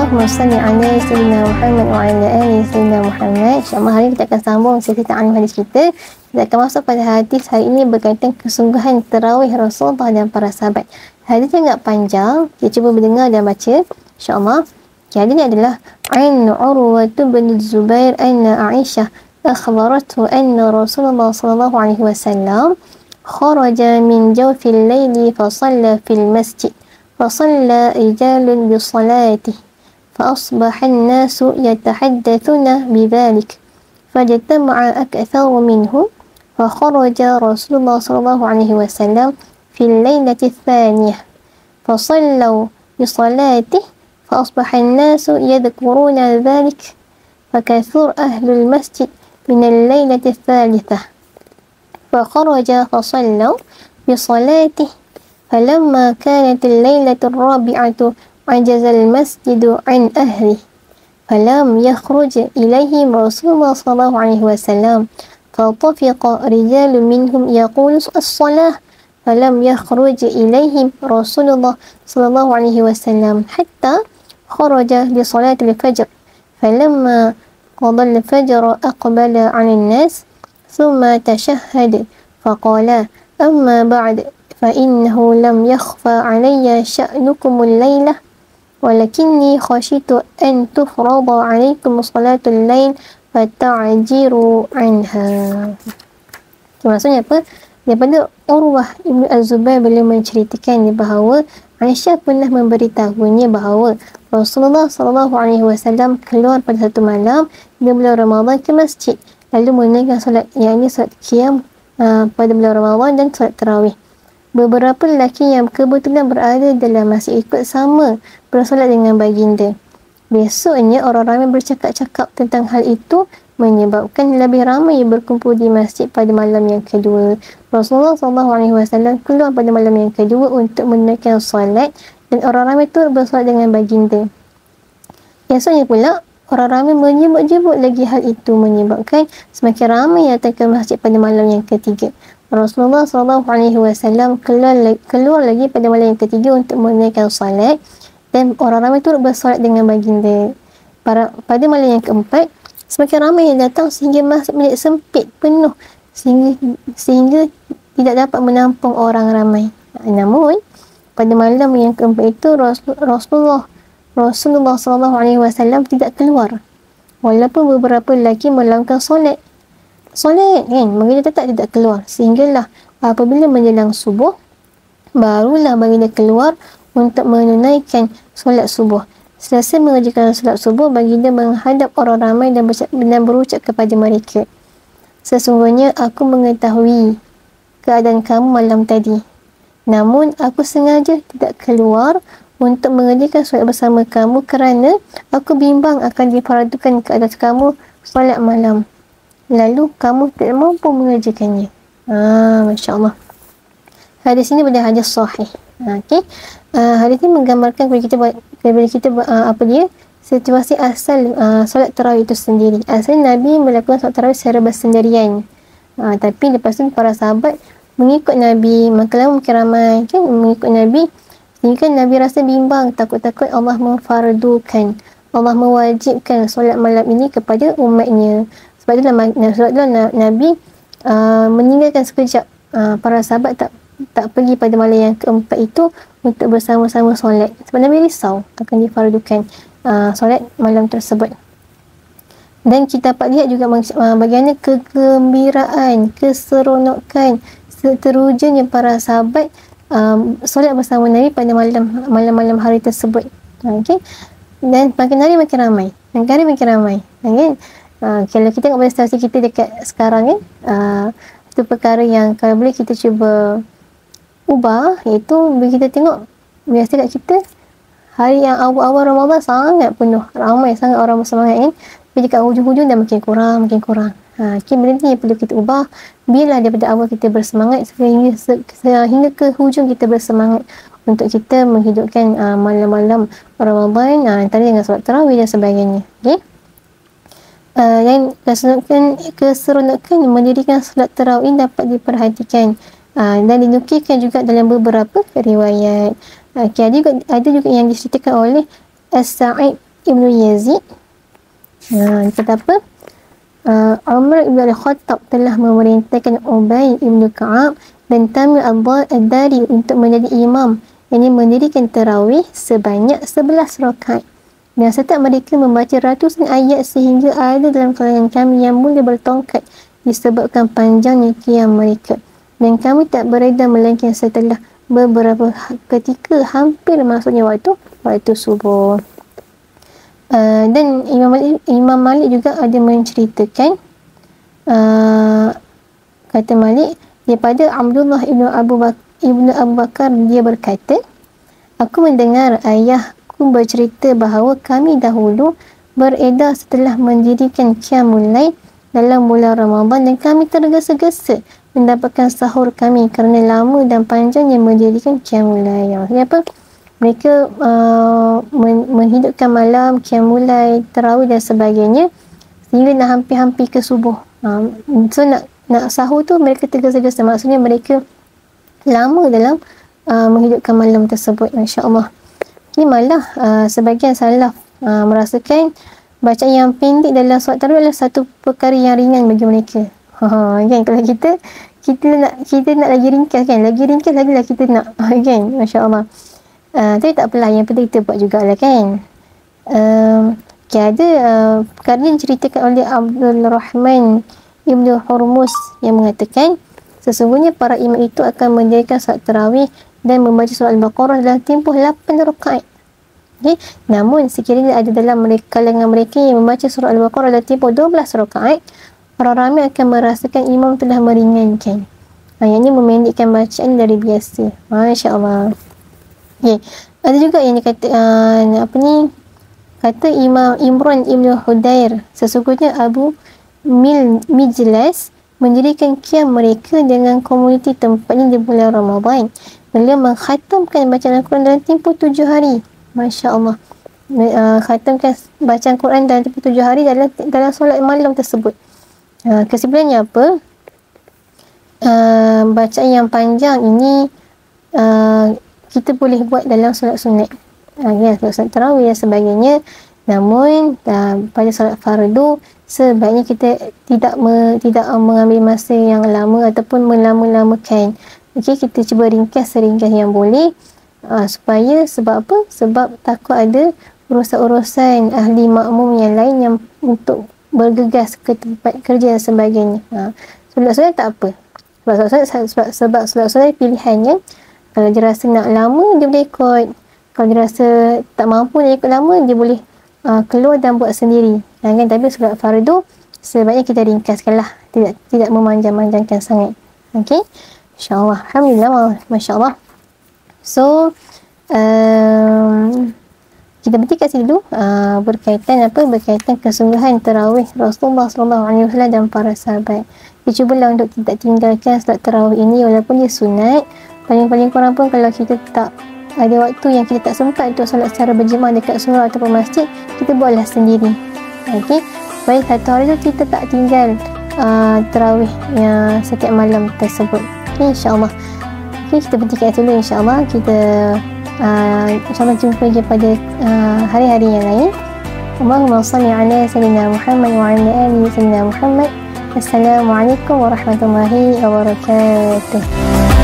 Allahumma salli ala sayyidina Muhammad wa ala ali sayyidina Muhammad. InsyaAllah hari ini kita akan sambung sesi ta'alim hadis kita. Kita akan masuk pada hadis hari ini berkaitan kesungguhan tarawih Rasulullah dan para sahabat. Hadisnya agak panjang, kita cuba mendengar dan baca insyaAllah. Hadis ini adalah an Urwah bin Zubair anna Aisyah akhbarathu anna Rasulullah sallallahu alaihi wasallam kharaja min jawfil layli fa shalla fil masjid. فصلى رجال بصلاته فأصبح الناس يتحدثون بذلك فاجتمع أكثر منهم فخرج رسول الله صلى الله عليه وسلم في الليلة الثانية فصلوا بصلاته فأصبح الناس يذكرون ذلك فكثر أهل المسجد من الليلة الثالثة فخرج فصلوا بصلاته فلما كانت الليلة الرابعة عجز المسجد عن أهله فلم يخرج إليهم رسول الله صلى الله عليه وسلم فطفق رجال منهم يقول الصلاة فلم يخرج إليهم رسول الله صلى الله عليه وسلم حتى خرج لصلاة الفجر فلما قضى الفجر أقبل على الناس ثم تشهد فقال أما بعد فإنه لم يخفى علي شأنكم الليلة ولكني خشيت أن تفرض عليكم صلاة الليل فتعجروا عنها. Maksudnya apa? Daripada Urwah Ibn Az-Zubair beliau menceritakan bahawa Aisyah pernah memberitahunya bahawa Rasulullah SAW keluar pada satu malam di bulan Ramadan ke masjid lalu menunaikan solat, yakni solat qiyam pada bulan Ramadan dan solat tarawih. Beberapa lelaki yang kebetulan berada dalam masjid ikut sama bersolat dengan baginda. Besoknya orang ramai bercakap-cakap tentang hal itu menyebabkan lebih ramai berkumpul di masjid pada malam yang kedua. Rasulullah SAW keluar pada malam yang kedua untuk menunaikan solat dan orang ramai tu bersolat dengan baginda. Esoknya pula orang ramai menyebut-jebut lagi hal itu menyebabkan semakin ramai yang datang ke masjid pada malam yang ketiga. Rasulullah SAW keluar lagi pada malam yang ketiga untuk menunaikan solat dan orang ramai turut bersolat dengan baginda. Pada malam yang keempat, semakin ramai yang datang sehingga masjid menjadi sempit, penuh sehingga tidak dapat menampung orang ramai. Namun, pada malam yang keempat itu Rasulullah SAW tidak keluar walaupun beberapa lelaki melakukan solat kan, baginda tetap tidak keluar sehinggalah apabila menjelang subuh barulah baginda keluar untuk menunaikan solat subuh. Selesai mengerjakan solat subuh, baginda menghadap orang ramai dan berucap kepada mereka, sesungguhnya aku mengetahui keadaan kamu malam tadi, namun aku sengaja tidak keluar untuk mengerjakan solat bersama kamu kerana aku bimbang akan difardukan ke atas kamu solat malam lalu kamu tidak mampu mengerjakannya. Masya Allah. Hadis ini adalah hadis sahih. Okey. Hadis ini menggambarkan kepada kita apa dia? Situasi asal solat tarawih itu sendiri. Asalnya Nabi melakukan solat tarawih secara bersendirian. Tapi lepas tu para sahabat mengikut Nabi, maka lama makin ramai kan mengikut Nabi sehingga Nabi rasa bimbang, takut-takut Allah memfardukan, Allah mewajibkan solat malam ini kepada umatnya. Sebab itulah Nabi meninggalkan sekejap para sahabat tak pergi pada malam yang keempat itu untuk bersama-sama solat. Sebab Nabi risau akan difardukan solat malam tersebut. Dan kita dapat lihat juga bagaimana kegembiraan, keseronokan, seterujanya para sahabat solat bersama Nabi pada malam-malam hari tersebut. Okay? Dan makin hari makin ramai. Kan? Kalau kita tengok pada situasi kita dekat sekarang kan, itu perkara yang kalau boleh kita cuba ubah, iaitu bila kita tengok biasa kat kita hari yang awal-awal Ramadan sangat penuh, ramai sangat orang bersemangat kan, tapi dekat hujung-hujung dah makin kurang. Benda ni yang perlu kita ubah. Biarlah daripada awal kita bersemangat sehingga ke hujung kita bersemangat untuk kita menghidupkan malam-malam Ramadan, antara dengan solat tarawih dan sebagainya. Okay? Dan keseronokan mendirikan solat tarawih dapat diperhatikan dan dinukilkan juga dalam beberapa riwayat. Ada juga yang diceritakan oleh As-Sa'id ibnu Yazid. Kata apa? Umar ibn al-Khattab telah memerintahkan Ubay ibn Ka'ab dan Tamim ad-Dari untuk menjadi imam, yang mendirikan tarawih sebanyak 11 rakaat. Dan setiap mereka membaca ratusan ayat sehingga ada dalam kalangan kami yang boleh bertongkat disebabkan panjangnya qiyam mereka. Dan kami tak bereda melainkan setelah beberapa ketika hampir masuknya waktu subuh. Dan Imam Malik juga ada menceritakan, kata Malik, daripada Abdullah ibnu Abu Bakar, dia berkata, aku mendengar ayahku bercerita bahawa kami dahulu beredar setelah mendirikan qiyamul lail dalam bulan Ramadan, dan kami tergesa-gesa mendapatkan sahur kami kerana lama dan panjangnya mendirikan qiyamul lail. Maksudnya apa? Mereka menghidupkan malam, qiyamul lail, tarawih dan sebagainya sehingga dah hampir-hampir ke subuh. So nak sahur tu mereka tergesa-gesa, maksudnya mereka lama dalam menghidupkan malam tersebut. Masya-Allah. Ini malah sebahagian salaf merasakan bacaan yang pendek dalam solat tarawih adalah satu perkara yang ringan bagi mereka. Kan, kalau kita nak lagi ringkas kan, lagi kita nak kan, masya-Allah. Tapi tak apalah, yang penting kita buat jugalah kan. Ada perkara yang diceritakan oleh Abdul Rahman Ibnu Hurmuz yang mengatakan, sesungguhnya para imam itu akan mendirikan solat tarawih dan membaca surah Al-Baqarah dalam tempoh 8 rakaat. Okay? Namun sekiranya ada dalam kalangan mereka yang membaca surah Al-Baqarah dalam tempoh 12 rakaat, orang ramai akan merasakan imam telah meringankan. Yang ini memendekkan bacaan dari biasa. Masya Allah. Okay. Ada juga yang dikata kata Imam Imran Ibn Hudair, sesungguhnya Abu Mijlas mendirikan qiyam mereka dengan komuniti tempatnya di bulan Ramadan. Beliau mengkhatamkan bacaan Al-Quran dalam tempoh 7 hari. Masya Allah. Khatamkan bacaan Quran dalam tempoh 7 hari dalam solat malam tersebut. Kesimpulannya apa? Bacaan yang panjang ini kita boleh buat dalam solat sunat, solat tarawih dan sebagainya. Namun pada solat fardu sebaiknya kita tidak mengambil masa yang lama ataupun melama-lamakan. Okey, kita cuba ringkas seringkas yang boleh, supaya sebab apa? Sebab takut ada urusan-urusan ahli makmum yang lain yang untuk bergegas ke tempat kerja dan sebagainya. Solat tak apa. Sebab solat pilihannya. Kalau dia rasa nak lama, dia boleh ikut. Kalau dia rasa tak mampu nak ikut lama, dia boleh keluar dan buat sendiri. Kan? Tapi solat fardu sebaiknya kita ringkaskanlah, tidak memanjang-manjangkan sangat. Okey, insya-Allah. Alhamdulillah, masya-Allah. So kita berhenti kat sini dulu. Berkaitan kesungguhan tarawih Rasulullah SAW dan para sahabat. Kita cubalah untuk tidak tinggalkan solat tarawih ini walaupun dia sunat. Paling kurang pun kalau kita tak ada waktu yang kita tak sempat untuk solat secara berjemaah dekat surau ataupun masjid, kita buatlah sendiri. Okey, baik, satu hari tu kita tak tinggal tarawih yang setiap malam tersebut. Okey, insya-Allah. Okey, kita berhenti kat sini, insya-Allah. Kita insya-Allah jumpa lagi pada hari-hari yang lain. Allahumma shalli ala sayyidina Muhammad wa ala ali sayyidina Muhammad. Assalamualaikum warahmatullahi wabarakatuh.